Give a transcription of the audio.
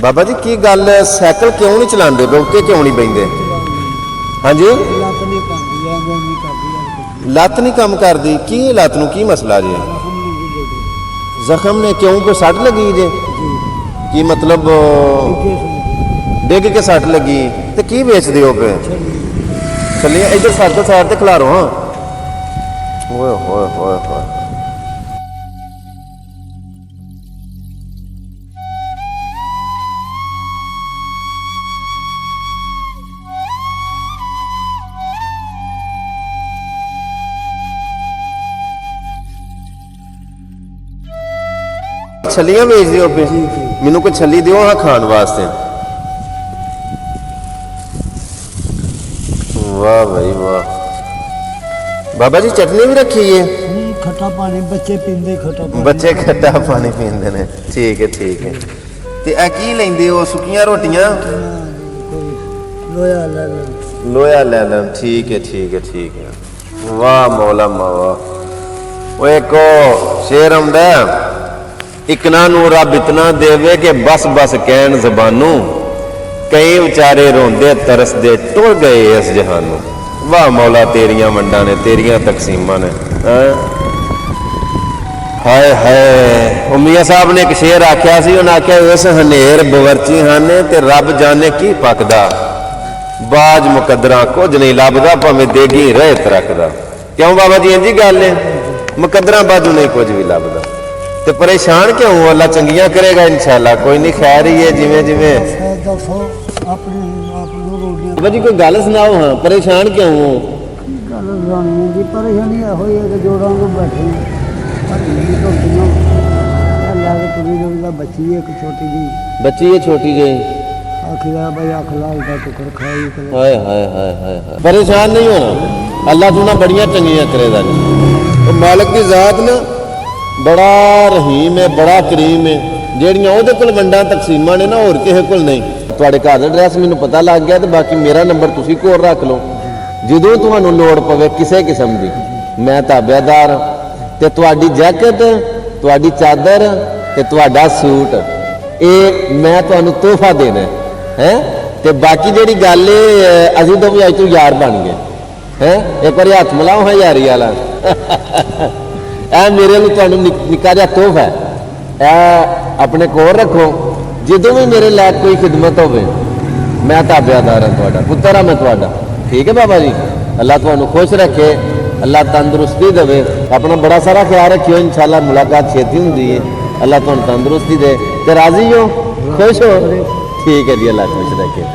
बाबा जी की गल साइकिल क्यों नहीं चलाते पे उत्ते क्यों नहीं बहिंदे? हाँ जी लत्त नहीं काम करती की लत्त नूं की मसला जी? जख्म ने क्यों कोई सट लगी जे की मतलब डिग के सट लगी तो की बेचते हो पे? चलिए इधर साइकिल साइड ते खिलारो। हाँ ओए होए होए होए छलियां बेच दिओ पे मैनू कोई छली दिओ हाँ खाण वास्ते। वाह भाई वाह बाबा जी चटनी भी रखी है? खट्टा पानी बच्चे पींदे खट्टा पानी। बच्चे खट्टा पानी पींदे ने ठीक है ठीक है। ते आ की लैंदे हो सुक्कियां रोटियां? लोया ले लो। लोया ले लो ठीक है ठीक है ठीक है। वाह मौला मावा वो एक शेर आउंदा इकना नू रब इतना देवे कि बस बस कहन जबानू कई बेचारे रोंदे तरसदे टुर गए इस जहानू। वाह मौला तेरियां वंडां ने तेरियां तकसीमां ने। हाय हाय मियां साहब ने एक शेर आख्या सी उन्हें आख्या इस हनेर बवरची हाने ते रब जाने की पकदा बाज मुकदरा कुछ नहीं लभदा भावें देगी रहत रखदा। क्यों बाबा जी इंजी गल है मुकदरा बाजू नहीं कुछ भी लभदा तो परेशान क्यों? अल्लाह चंगियां करेगा इंशाल्लाह कोई नहीं खैर ही है जिमें जिमें। बाबा जी कोई गल सुनाओ। हाँ परेशान क्यों हो? परेशानी जोड़ा बैठे बच्ची है एक छोटी जी बच्ची है छोटी जी हाय हाय हाय हाय परेशान नहीं होना अल्लाह तू ना बड़ियां चंगियां करेगा। तो मालिक की जात ना बड़ा रहीम है बड़ा करीम है ਜਿਹੜੀਆਂ ਉਹਦੇ ਕੋਲ ਵੰਡਾਂ ਤਕਸੀਮਾਂ ਨੇ ਨਾ ਹੋਰ ਕਿਸੇ ਕੋਲ ਨਹੀਂ। ਤੁਹਾਡੇ ਘਰ ਦਾ ਐਡਰੈਸ ਮੈਨੂੰ ਪਤਾ ਲੱਗ ਗਿਆ ਤੇ ਬਾਕੀ ਮੇਰਾ ਨੰਬਰ ਤੁਸੀਂ ਕੋਲ ਰੱਖ ਲਓ। ਜਦੋਂ ਤੁਹਾਨੂੰ ਲੋੜ ਪਵੇ ਕਿਸੇ ਕਿਸਮ ਦੀ ਮੈਂ ਤਾਬੇਦਾਰ ਤੇ ਤੁਹਾਡੀ ਜੈਕਟ ਤੁਹਾਡੀ ਚਾਦਰ ਤੇ ਤੁਹਾਡਾ ਸੂਟ ਇਹ ਮੈਂ ਤੁਹਾਨੂੰ ਤੋਹਫਾ ਦੇਣਾ ਹੈ। ਤੇ ਬਾਕੀ ਜਿਹੜੀ ਗੱਲ ਏ ਅਸੀਂ ਦੋਵੇਂ ਅੱਜ ਤੋਂ ਯਾਰ ਬਣ ਗਏ ਹੈ। ਇੱਕ ਵਾਰੀ ਹੱਥ ਮਿਲਾਓ ਹਾਂ ਯਾਰੀ ਵਾਲਾ। ਇਹ ਮੇਰੇ ਲਈ ਤੁਹਾਨੂੰ ਨਿੱਕਾ ਜਿਹਾ ਤੋਹਫਾ ਹੈ ਇਹ ਆਪਣੇ ਕੋਲ ਰੱਖੋ। ਜਦੋਂ ਵੀ ਮੇਰੇ ਲਾਇਕ ਕੋਈ ਖਿਦਮਤ ਹੋਵੇ मैं ताबेदार हाँ तुहाडा पुत्तर हाँ मैं तुहाडा। ठीक है बाबा जी अल्लाह तुहानू खुश रखे अल्लाह तंदुरुस्ती देवे अपना बड़ा सारा ख्याल रखियो इंशाल्लाह मुलाकात छेती हुंदी है। अल्लाह तुहानू तंदुरुस्ती दे ते राजी हो खुश हो? ठीक है जी अल्लाह खुश रखे।